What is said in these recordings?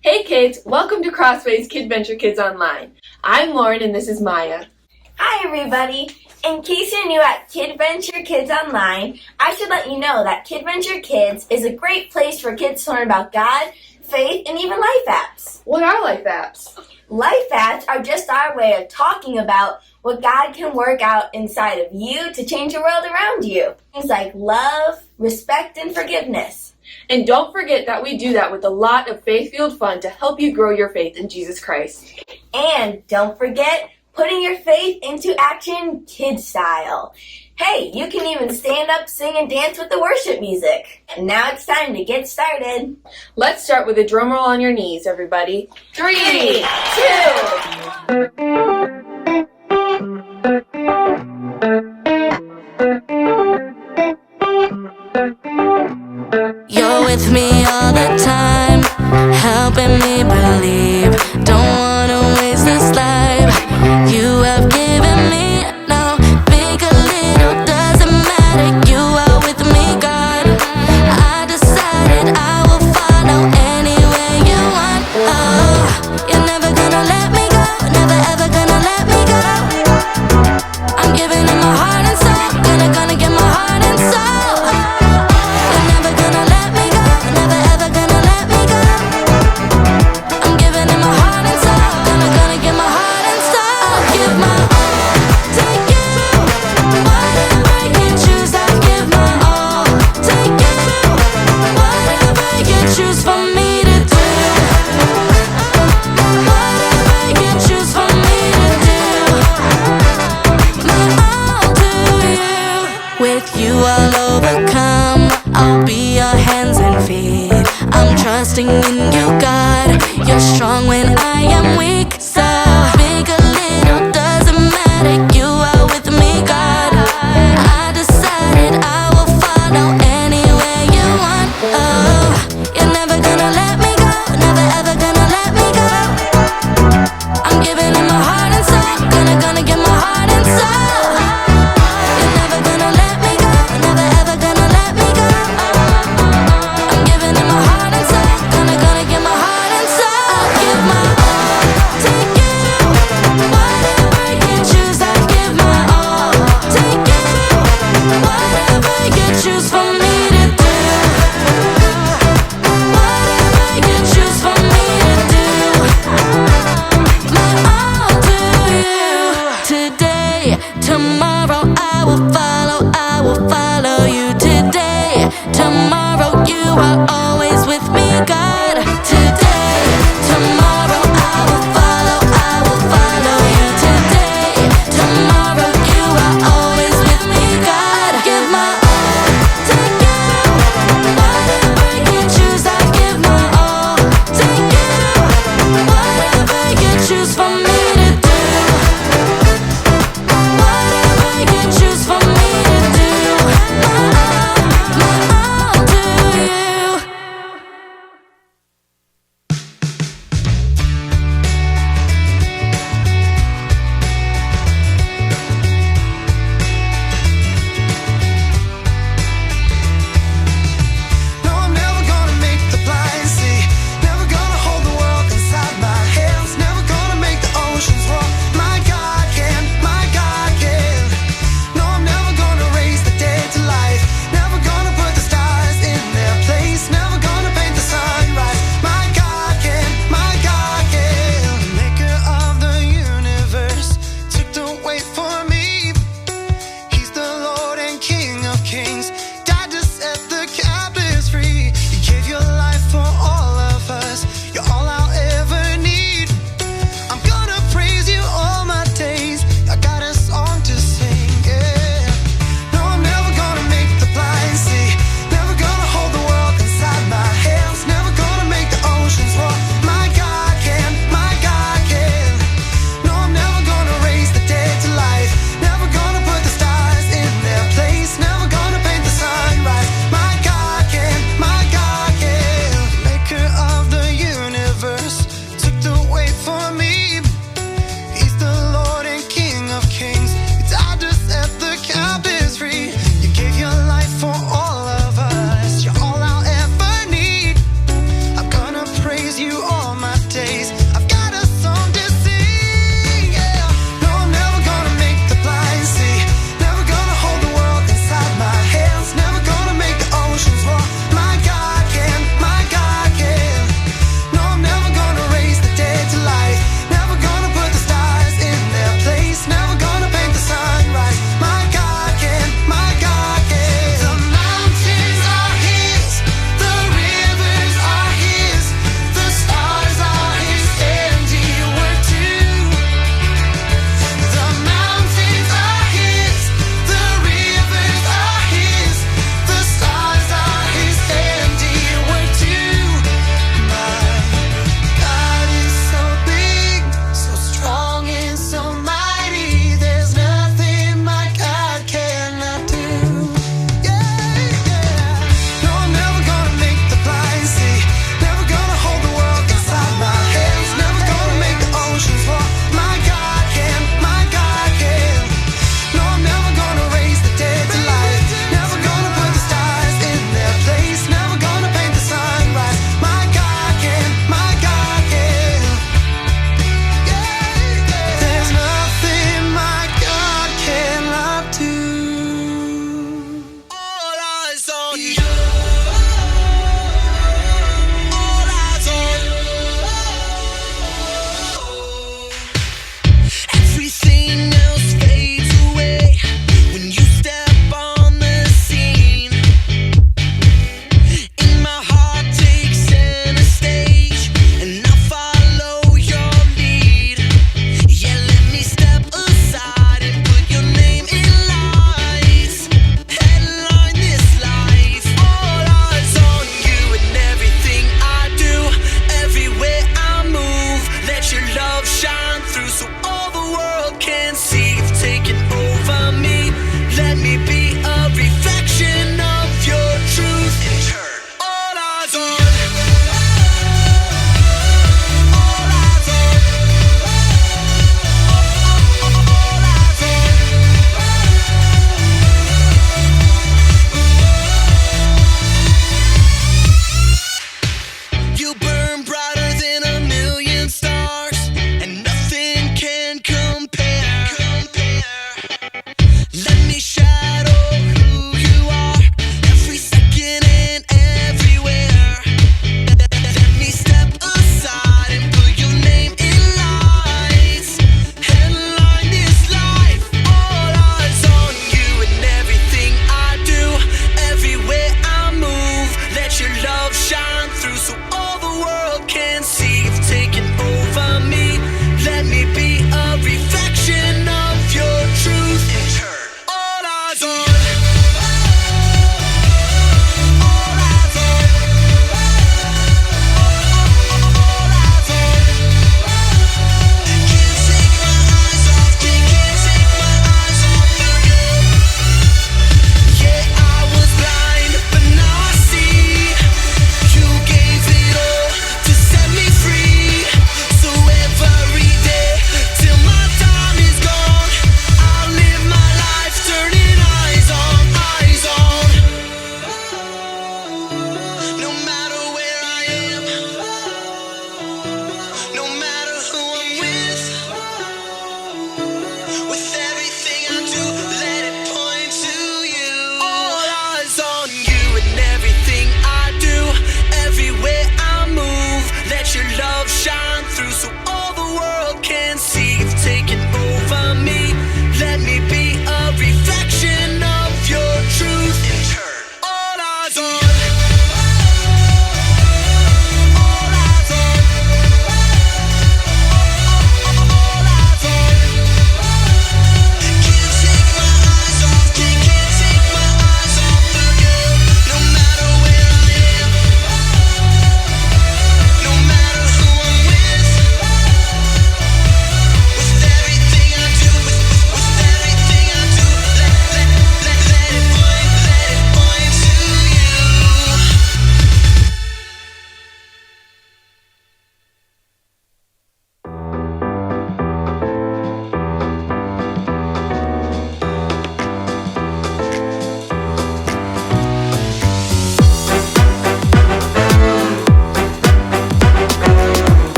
Hey kids, welcome to CrossWay's KidVenture Kids Online. I'm Lauren and this is Maya. Hi everybody! In case you're new at KidVenture Kids Online, I should let you know that KidVenture Kids is a great place for kids to learn about God, faith, and even life apps. What are life apps? Life apps are just our way of talking about what God can work out inside of you to change the world around you. Things like love, respect, and forgiveness. And don't forget that we do that with a lot of faith-fueled fun to help you grow your faith in Jesus Christ. And don't forget putting your faith into action KidStyle. Hey, you can even stand up, sing, and dance with the worship music. And now it's time to get started. Let's start with a drum roll on your knees, everybody. 3, 2. You're with me all the time, helping me believe. Don't wanna waste this life you have given me. No, big or little, doesn't matter. You are with me, God. I decided I will follow anywhere you want. Oh, you're never gonna let me go, never ever gonna let me go. I'm giving it my heart and soul, gonna give my heart and soul. Trusting in you, God. You're strong when I am weak. So big or little doesn't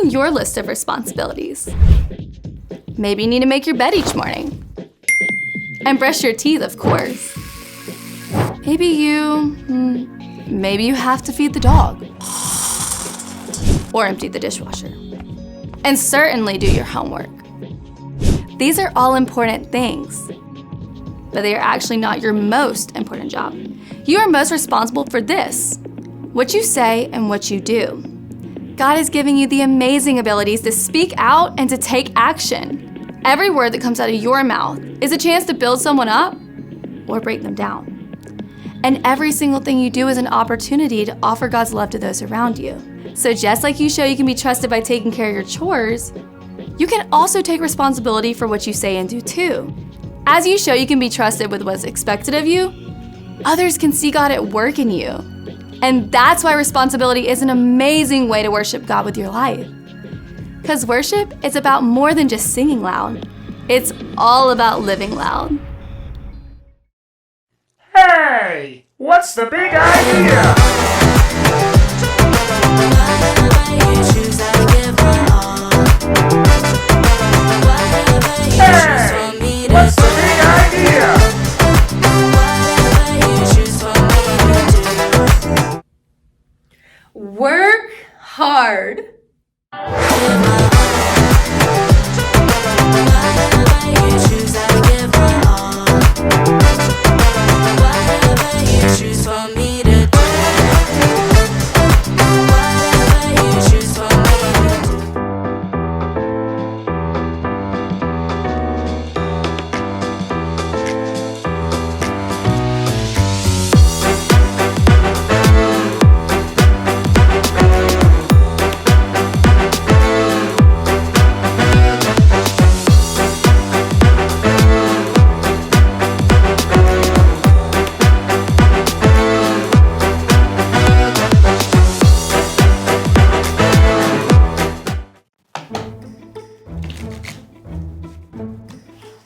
on your list of responsibilities? Maybe you need to make your bed each morning. And brush your teeth, of course. Maybe you have to feed the dog. Or empty the dishwasher. And certainly do your homework. These are all important things, but they are actually not your most important job. You are most responsible for this, what you say and what you do. God is giving you the amazing abilities to speak out and to take action. Every word that comes out of your mouth is a chance to build someone up or break them down. And every single thing you do is an opportunity to offer God's love to those around you. So just like you show you can be trusted by taking care of your chores, you can also take responsibility for what you say and do too. As you show you can be trusted with what's expected of you, others can see God at work in you. And that's why responsibility is an amazing way to worship God with your life. Because worship is about more than just singing loud. It's all about living loud. Hey, what's the big idea? Hey, what's the big idea? Work hard.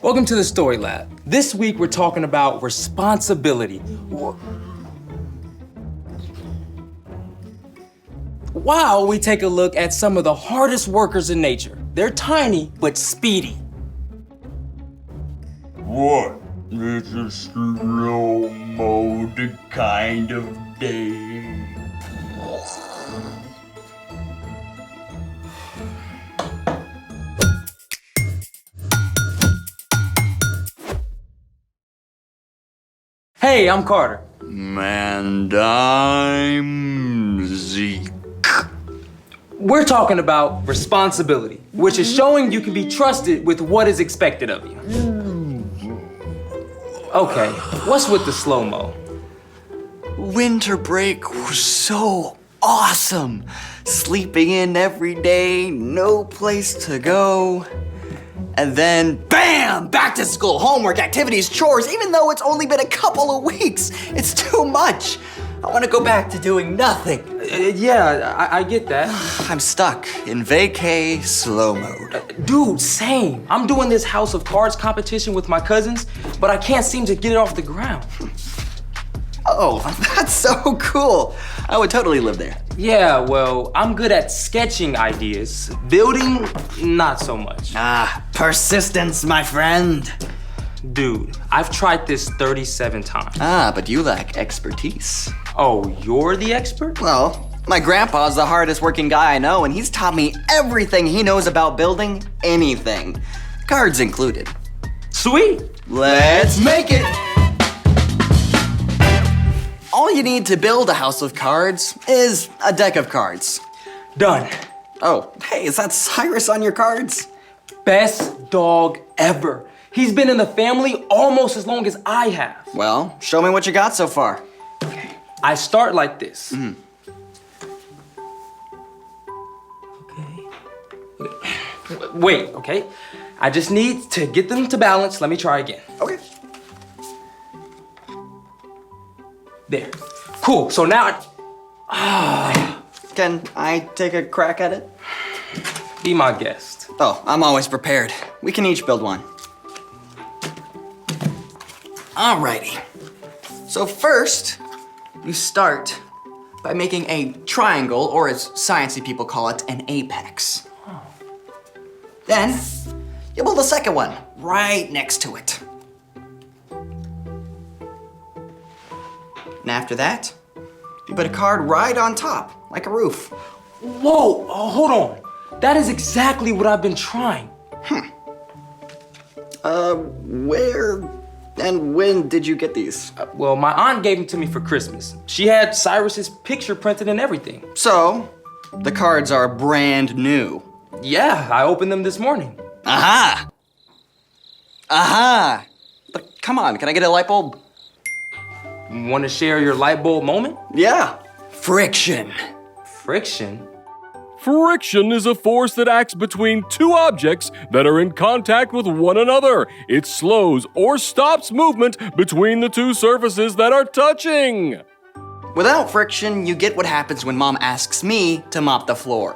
Welcome to the Story Lab. This week we're talking about responsibility. While we take a look at some of the hardest workers in nature. They're tiny but speedy. What? It's a slow mode kind of day. Hey, I'm Carter. And I'm Zeke. We're talking about responsibility, which is showing you can be trusted with what is expected of you. Okay, what's with the slow-mo? Winter break was so awesome. Sleeping in every day, no place to go. And then, bam! Back to school, homework, activities, chores, even though it's only been a couple of weeks. It's too much. I want to go back to doing nothing. I get that. I'm stuck in vacay slow mode. Dude, same. I'm doing this House of Cards competition with my cousins, but I can't seem to get it off the ground. Oh, that's so cool. I would totally live there. Yeah, well, I'm good at sketching ideas. Building, not so much. Persistence, my friend. Dude, I've tried this 37 times. But you lack expertise. Oh, you're the expert? Well, my grandpa's the hardest working guy I know, and he's taught me everything he knows about building anything. Cards included. Sweet. Let's make it! All you need to build a house of cards is a deck of cards. Done. Oh, hey, is that Cyrus on your cards? Best dog ever. He's been in the family almost as long as I have. Well, show me what you got so far. Okay. I start like this. Okay. Wait, okay. I just need to get them to balance. Let me try again. Okay. There. Cool. So now Can I take a crack at it? be my guest. Oh, I'm always prepared. We can each build one. Alrighty. So first, you start by making a triangle, or as sciencey people call it, an apex. Then, you build a second one right next to it. And after that, you put a card right on top, like a roof. Whoa, hold on. That is exactly what I've been trying. Where and when did you get these? Well, my aunt gave them to me for Christmas. She had Cyrus's picture printed and everything. So, the cards are brand new. Yeah, I opened them this morning. Aha! Aha! But come on, can I get a light bulb? Want to share your light bulb moment? Yeah. Friction. Friction? Friction is a force that acts between two objects that are in contact with one another. It slows or stops movement between the two surfaces that are touching. Without friction, you get what happens when Mom asks me to mop the floor.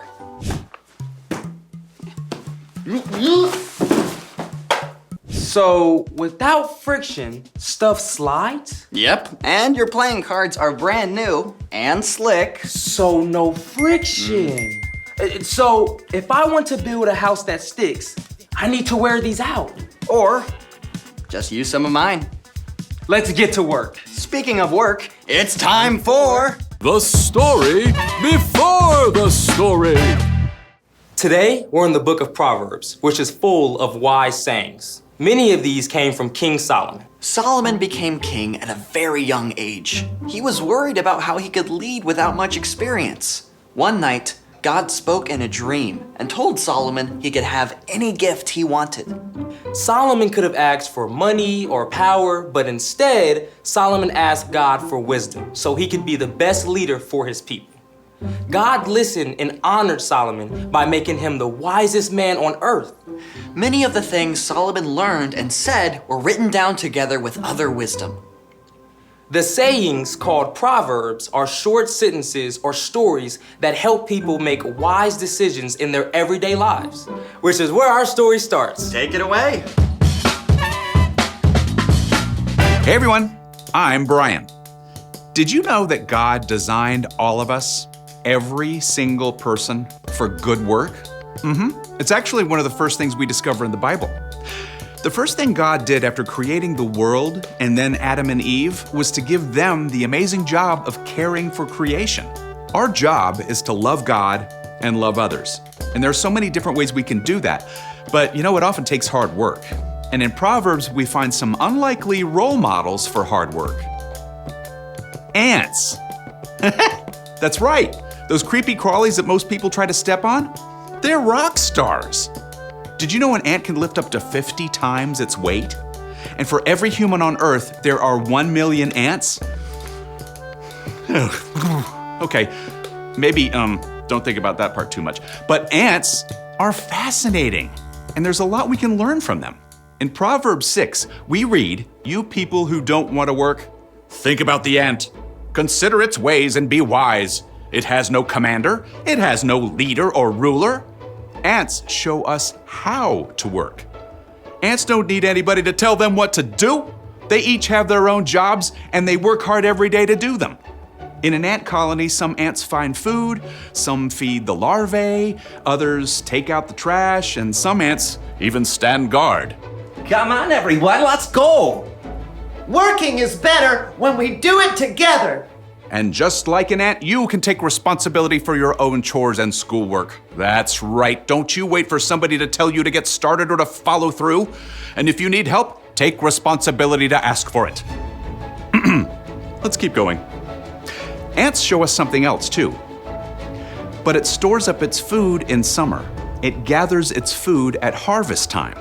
So, without friction, stuff slides? Yep. And your playing cards are brand new and slick. So, no friction. So, if I want to build a house that sticks, I need to wear these out. Or just use some of mine. Let's get to work. Speaking of work, it's time for The story before the story. Today, we're in the book of Proverbs, which is full of wise sayings. Many of these came from King Solomon. Solomon became king at a very young age. He was worried about how he could lead without much experience. One night, God spoke in a dream and told Solomon he could have any gift he wanted. Solomon could have asked for money or power, but instead, Solomon asked God for wisdom so he could be the best leader for his people. God listened and honored Solomon by making him the wisest man on earth. Many of the things Solomon learned and said were written down together with other wisdom. The sayings called Proverbs are short sentences or stories that help people make wise decisions in their everyday lives, which is where our story starts. Take it away. Hey everyone, I'm Brian. Did you know that God designed all of us, every single person, for good work? It's actually one of the first things we discover in the Bible. The first thing God did after creating the world and then Adam and Eve was to give them the amazing job of caring for creation. Our job is to love God and love others. And there are so many different ways we can do that. But you know, it often takes hard work. And in Proverbs, we find some unlikely role models for hard work. Ants. That's right. Those creepy crawlies that most people try to step on, they're rock stars. Did you know an ant can lift up to 50 times its weight? And for every human on Earth, there are 1 million ants? Okay, maybe don't think about that part too much. But ants are fascinating, and there's a lot we can learn from them. In Proverbs 6, we read, "You people who don't want to work, think about the ant. Consider its ways and be wise. It has no commander, it has no leader or ruler." Ants show us how to work. Ants don't need anybody to tell them what to do. They each have their own jobs and they work hard every day to do them. In an ant colony, some ants find food, some feed the larvae, others take out the trash, and some ants even stand guard. Come on, everyone, let's go. Working is better when we do it together. And just like an ant, you can take responsibility for your own chores and schoolwork. That's right. Don't you wait for somebody to tell you to get started or to follow through. And if you need help, take responsibility to ask for it. Let's keep going. Ants show us something else too. But it stores up its food in summer. It gathers its food at harvest time.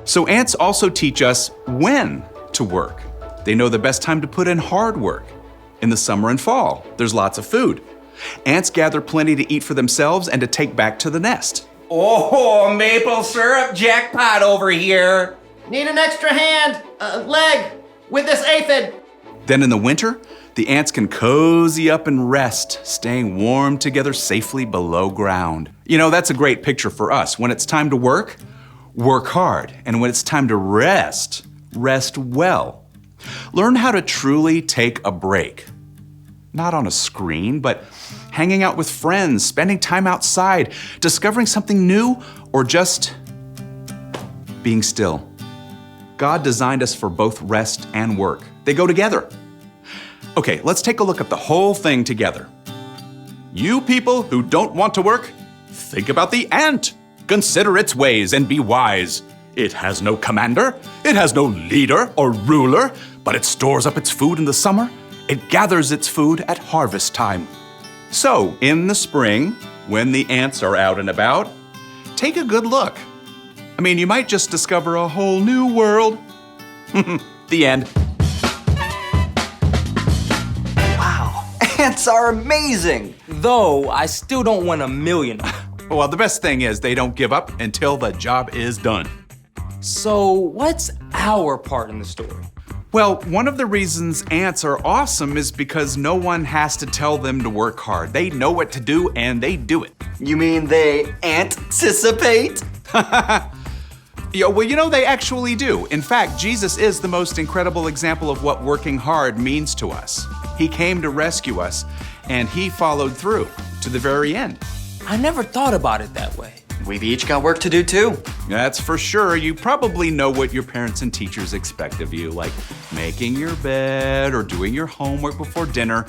So ants also teach us when to work. They know the best time to put in hard work. In the summer and fall, there's lots of food. Ants gather plenty to eat for themselves and to take back to the nest. Oh, maple syrup jackpot over here. Need an extra hand, leg, with this aphid. Then in the winter, the ants can cozy up and rest, staying warm together safely below ground. You know, that's a great picture for us. When it's time to work, work hard. And when it's time to rest, rest well. Learn how to truly take a break. Not on a screen, but hanging out with friends, spending time outside, discovering something new, or just being still. God designed us for both rest and work. They go together. Okay, let's take a look at the whole thing together. You people who don't want to work, think about the ant. Consider its ways and be wise. It has no commander, it has no leader or ruler, but it stores up its food in the summer. It gathers its food at harvest time. So, in the spring, when the ants are out and about, take a good look. I mean, you might just discover a whole new world. The end. Wow, ants are amazing! Though, I still don't want 1,000,000 of them. Well, the best thing is they don't give up until the job is done. So, what's our part in the story? Well, one of the reasons ants are awesome is because no one has to tell them to work hard. They know what to do and they do it. You mean they anticipate? Yeah, well, you know, they actually do. In fact, Jesus is the most incredible example of what working hard means to us. He came to rescue us, and he followed through to the very end. I never thought about it that way. We've each got work to do too. That's for sure. You probably know what your parents and teachers expect of you, like making your bed or doing your homework before dinner.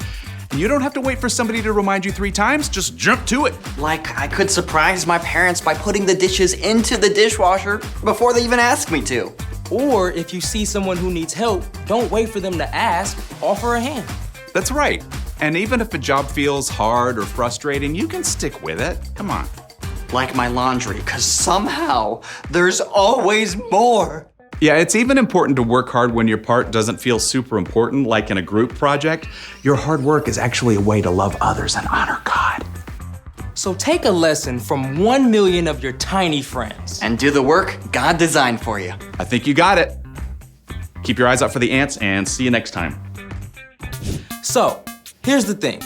And you don't have to wait for somebody to remind you 3 times, just jump to it. Like I could surprise my parents by putting the dishes into the dishwasher before they even ask me to. Or if you see someone who needs help, don't wait for them to ask, offer a hand. That's right. And even if a job feels hard or frustrating, you can stick with it. Come on. Like my laundry, because somehow there's always more. Yeah, it's even important to work hard when your part doesn't feel super important, like in a group project. Your hard work is actually a way to love others and honor God. So take a lesson from 1,000,000 of your tiny friends. And do the work God designed for you. I think you got it. Keep your eyes out for the ants and see you next time. So, here's the thing.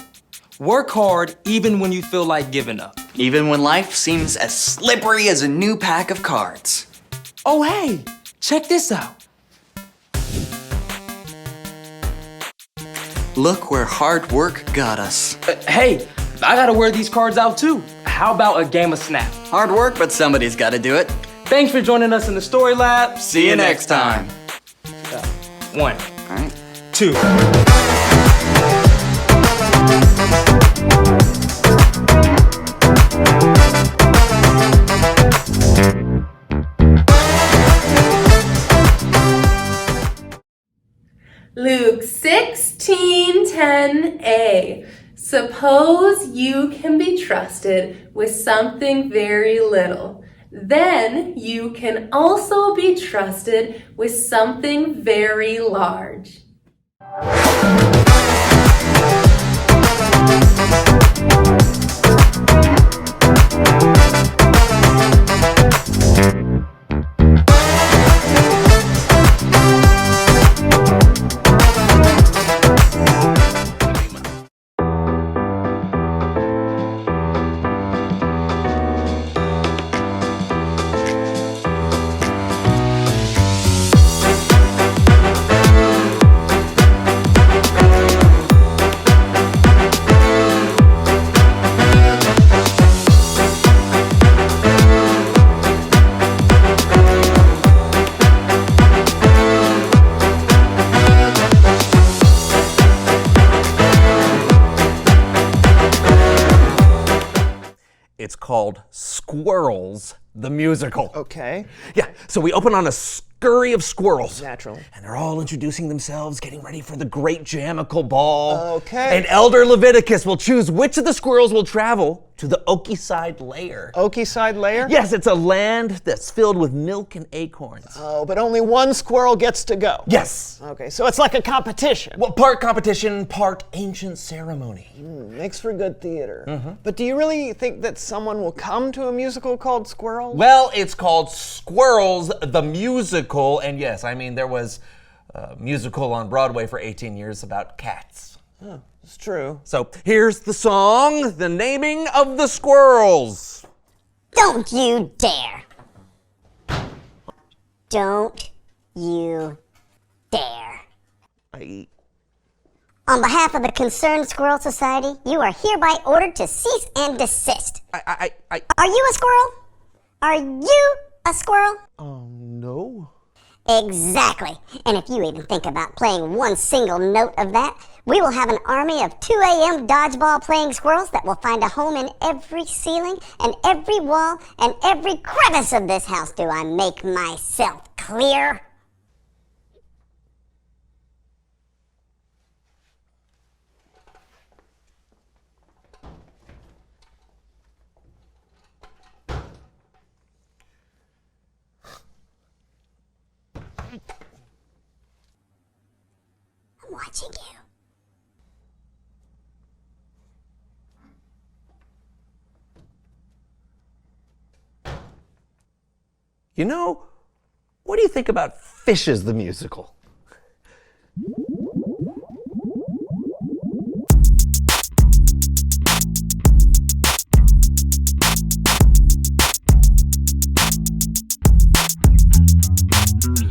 Work hard even when you feel like giving up. Even when life seems as slippery as a new pack of cards. Oh, hey, check this out. Look where hard work got us. Hey, I gotta wear these cards out too. How about a game of Snap? Hard work, but somebody's gotta do it. Thanks for joining us in the Story Lab. See you next time. 1, All right. 2. Luke 16:10a. Suppose you can be trusted with something very little. Then you can also be trusted with something very large. It's called Squirrels, the Musical. Okay. Yeah, so we open on a scurry of squirrels. Naturally. And they're all introducing themselves, getting ready for the great Jamical Ball. Okay. And Elder Leviticus will choose which of the squirrels will travel to the Oakyside Lair. Oakyside Lair? Yes, it's a land that's filled with milk and acorns. Oh, but only one squirrel gets to go. Yes. Okay, so it's like a competition. Well, part competition, part ancient ceremony. Makes for good theater. But do you really think that someone will come to a musical called Squirrels? Well, it's called Squirrels, the Musical. And yes, I mean, there was a musical on Broadway for 18 years about cats. Oh, it's true. So here's the song, The Naming of the Squirrels. Don't you dare. Don't you dare. On behalf of the Concerned Squirrel Society, you are hereby ordered to cease and desist. Are you a squirrel? Are you a squirrel? No. Exactly. And if you even think about playing one single note of that, we will have an army of 2 a.m. dodgeball playing squirrels that will find a home in every ceiling and every wall and every crevice of this house. Do I make myself clear? I'm watching you. You know, what do you think about Fishes the Musical?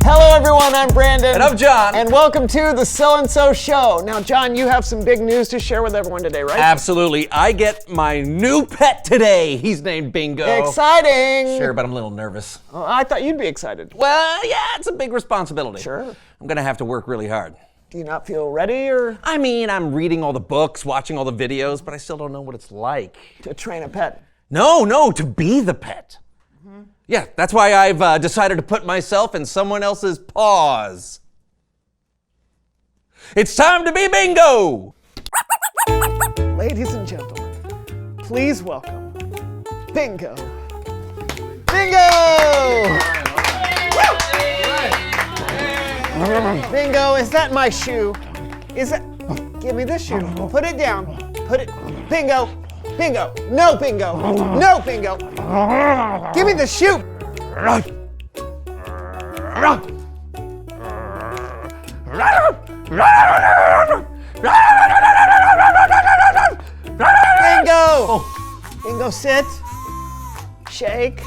Hello everyone, I'm Brandon. And I'm John. And welcome to the So and So Show. Now John, you have some big news to share with everyone today, right? Absolutely. I get my new pet today. He's named Bingo. Exciting! Sure, but I'm a little nervous. Oh, I thought you'd be excited. Well, yeah, it's a big responsibility. Sure. I'm gonna have to work really hard. Do you not feel ready or? I mean, I'm reading all the books, watching all the videos, but I still don't know what it's like. To train a pet? No, to be the pet. Yeah, that's why I've decided to put myself in someone else's paws. It's time to be Bingo! Ladies and gentlemen, please welcome Bingo. Bingo! Bingo, is that my shoe? Is that? Give me the shoe. Put it down. Put it. Bingo. Bingo. No, Bingo. No, Bingo. Give me the shoe. Bingo. Bingo, sit. Shake.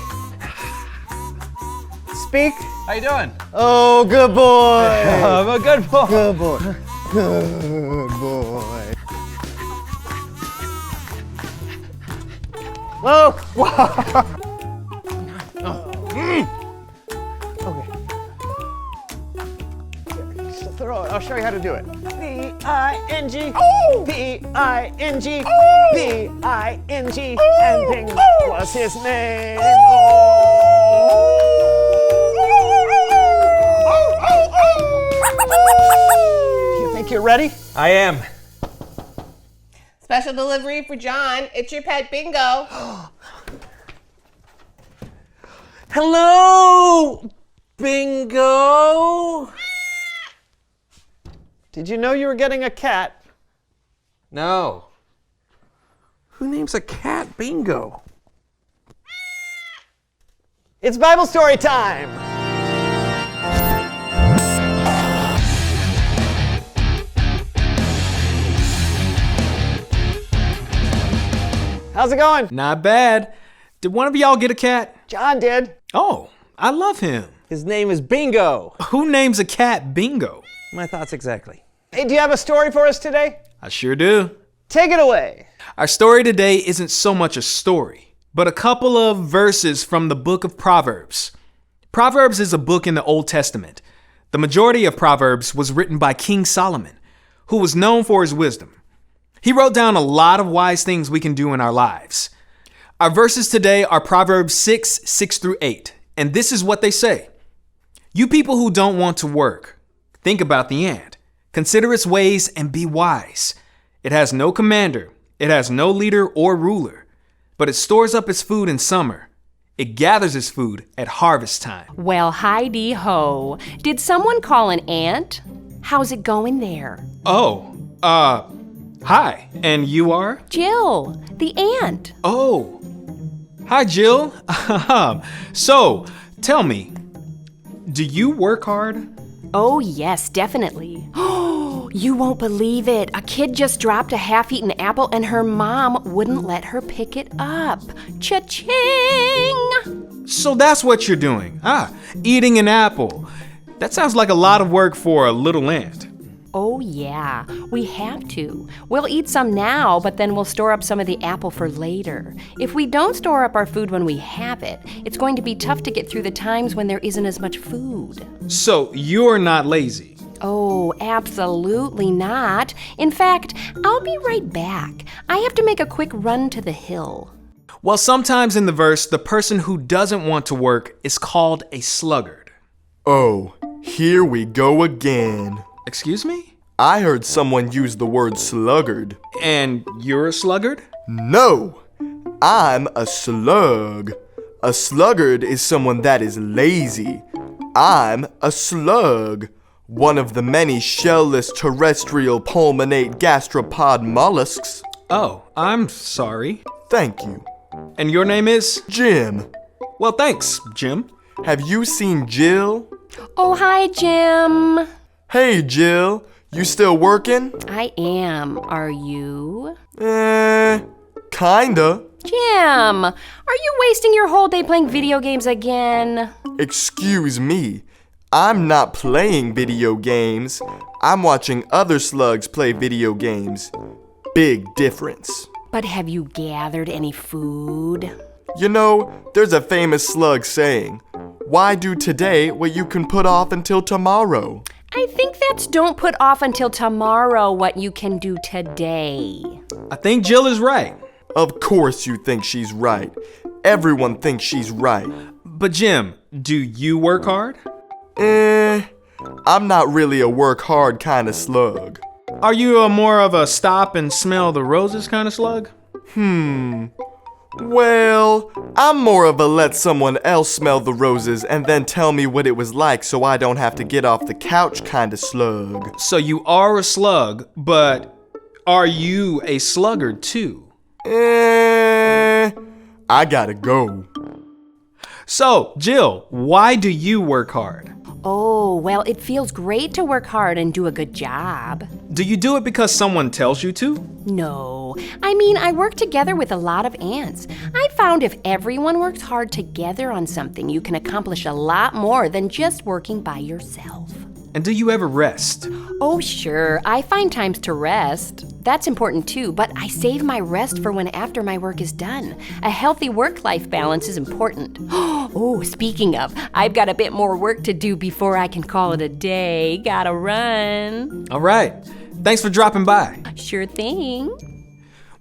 Speak. How you doing? Oh, good boy. I'm a good boy. Good boy. Good boy. Whoa! Okay. Just throw it. I'll show you how to do it. B-I-N-G. B-I-N-G. B-I-N-G. And Bing was his name. You think you're ready? I am. Special delivery for John. It's your pet Bingo. Hello, Bingo. Did you know you were getting a cat? No. Who names a cat Bingo? It's Bible story time. How's it going? Not bad. Did one of y'all get a cat? John did. Oh, I love him. His name is Bingo. Who names a cat Bingo? My thoughts exactly. Hey, do you have a story for us today? I sure do. Take it away. Our story today isn't so much a story, but a couple of verses from the book of Proverbs. Proverbs is a book in the Old Testament. The majority of Proverbs was written by King Solomon, who was known for his wisdom. He wrote down a lot of wise things we can do in our lives. Our verses today are Proverbs 6:6-8, and this is what they say. You people who don't want to work, think about the ant. Consider its ways and be wise. It has no commander, it has no leader or ruler, but it stores up its food in summer. It gathers its food at harvest time. Well, hi-de-ho. Did someone call an ant? How's it going there? Oh, hi, and you are? Jill, the ant. Oh, hi, Jill. So, tell me, do you work hard? Oh, yes, definitely. Oh, you won't believe it. A kid just dropped a half-eaten apple and her mom wouldn't let her pick it up. Cha-ching! So that's what you're doing. Eating an apple. That sounds like a lot of work for a little ant. Oh, yeah, we have to. We'll eat some now, but then we'll store up some of the apple for later. If we don't store up our food when we have it, it's going to be tough to get through the times when there isn't as much food. So you're not lazy? Oh, absolutely not. In fact, I'll be right back. I have to make a quick run to the hill. Well, sometimes in the verse, the person who doesn't want to work is called a sluggard. Oh, here we go again. Excuse me? I heard someone use the word sluggard. And you're a sluggard? No, I'm a slug. A sluggard is someone that is lazy. I'm a slug, one of the many shell-less terrestrial pulmonate gastropod mollusks. Oh, I'm sorry. Thank you. And your name is? Jim. Well, thanks, Jim. Have you seen Jill? Oh, hi, Jim. Hey, Jill. You still working? I am. Are you? Kinda. Jim, are you wasting your whole day playing video games again? Excuse me. I'm not playing video games. I'm watching other slugs play video games. Big difference. But have you gathered any food? You know, there's a famous slug saying, "Why do today what you can put off until tomorrow?" I think that's don't put off until tomorrow what you can do today. I think Jill is right. Of course you think she's right. Everyone thinks she's right. But Jim, do you work hard? I'm not really a work hard kind of slug. Are you more of a stop and smell the roses kind of slug? Well, I'm more of a let someone else smell the roses and then tell me what it was like so I don't have to get off the couch kind of slug. So you are a slug, but are you a sluggard too? I gotta go. So, Jill, why do you work hard? Oh, well, it feels great to work hard and do a good job. Do you do it because someone tells you to? No. I mean, I work together with a lot of ants. I found if everyone works hard together on something, you can accomplish a lot more than just working by yourself. And do you ever rest? Oh, sure. I find times to rest. That's important too, but I save my rest for when after my work is done. A healthy work-life balance is important. Oh, speaking of, I've got a bit more work to do before I can call it a day. Gotta run. All right. Thanks for dropping by. Sure thing.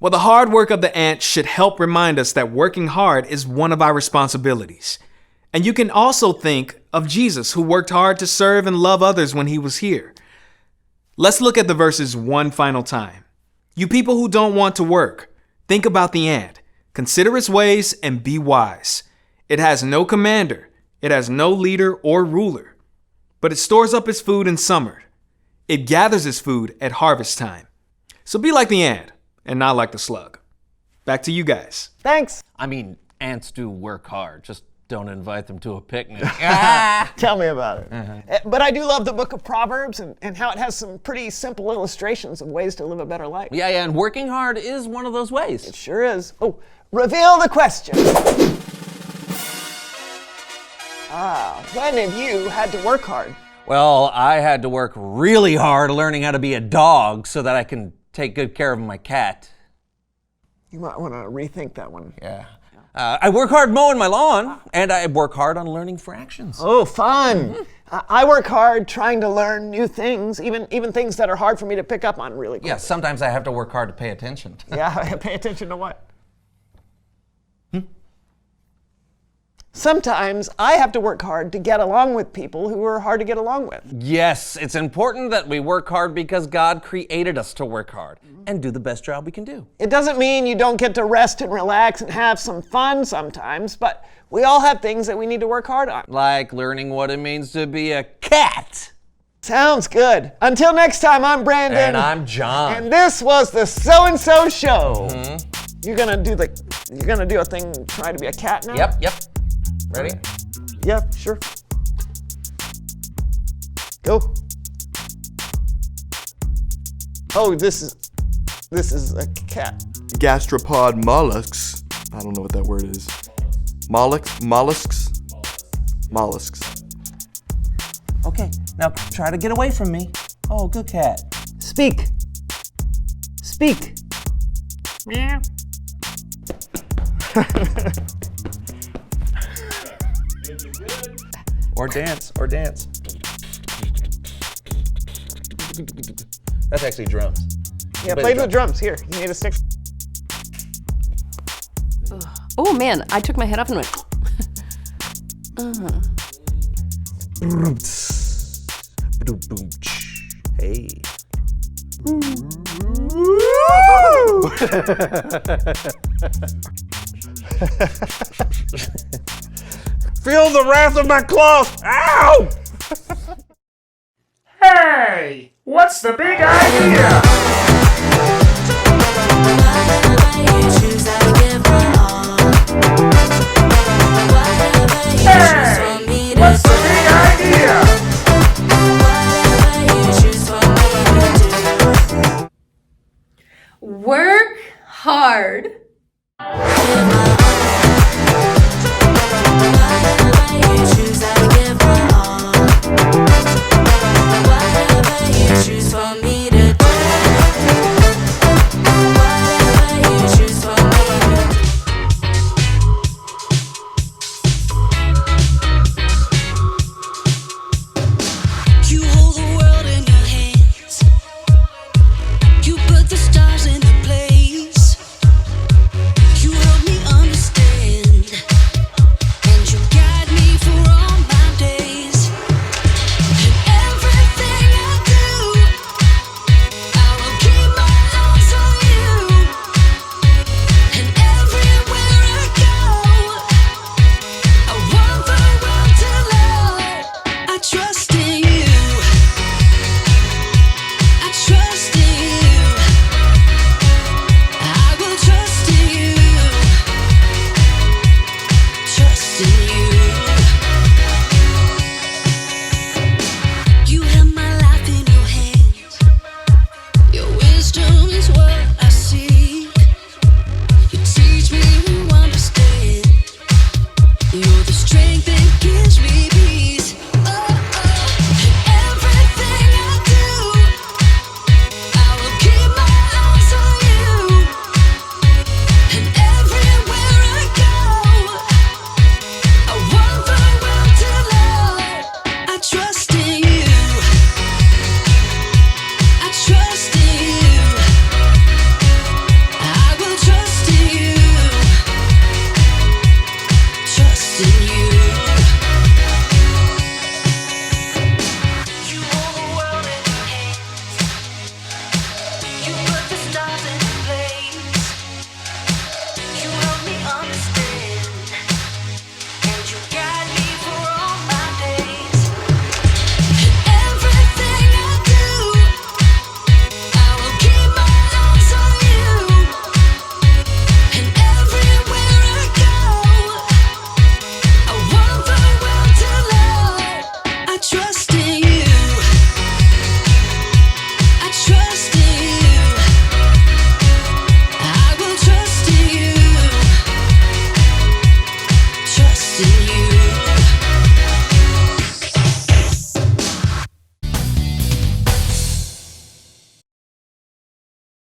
Well, the hard work of the ant should help remind us that working hard is one of our responsibilities. And you can also think of Jesus, who worked hard to serve and love others when he was here. Let's look at the verses one final time. You people who don't want to work, think about the ant. Consider its ways and be wise. It has no commander. It has no leader or ruler. But it stores up its food in summer. It gathers its food at harvest time. So be like the ant and not like the slug. Back to you guys. Thanks. I mean, ants do work hard. Just don't invite them to a picnic. Tell me about it. But I do love the book of Proverbs and how it has some pretty simple illustrations of ways to live a better life. Yeah, and working hard is one of those ways. It sure is. Oh, reveal the question. When have you had to work hard? Well, I had to work really hard learning how to be a dog so that I can take good care of my cat. You might want to rethink that one. Yeah. I work hard mowing my lawn, and I work hard on learning fractions. Oh, fun. I work hard trying to learn new things, even things that are hard for me to pick up on really quickly. Yeah, sometimes I have to work hard to pay attention. Yeah, pay attention to what? Sometimes I have to work hard to get along with people who are hard to get along with. Yes, it's important that we work hard because God created us to work hard and do the best job we can do. It doesn't mean you don't get to rest and relax and have some fun sometimes, but we all have things that we need to work hard on. Like learning what it means to be a cat. Sounds good. Until next time, I'm Brandon. And I'm John. And this was the So-and-So Show. You're gonna do a thing, try to be a cat now? Yep. Ready? Yep, sure. Go. Oh, this is a cat. Gastropod mollusks. I don't know what that word is. Mollusks. Okay, now try to get away from me. Oh, good cat. Speak. Speak. Meow. Or dance, or dance. That's actually drums. Yeah, play the drums. Here, you need a stick. Oh man, I took my head off and went. Hey. Feel the wrath of my claws! Ow! Hey! What's the big idea? Hey! What's the big idea? Work hard. You hold the world in your hands. You put the stars into place. You help me understand, and you guide me for all my days. And everything I do, I will keep my eyes on you. And everywhere I go, I want the world to know I trust in you. I trust in you. I will trust in you. Trust in you. You have my life in your hands. Your wisdom is what I seek. You teach me to understand. You're the strength that gives me peace.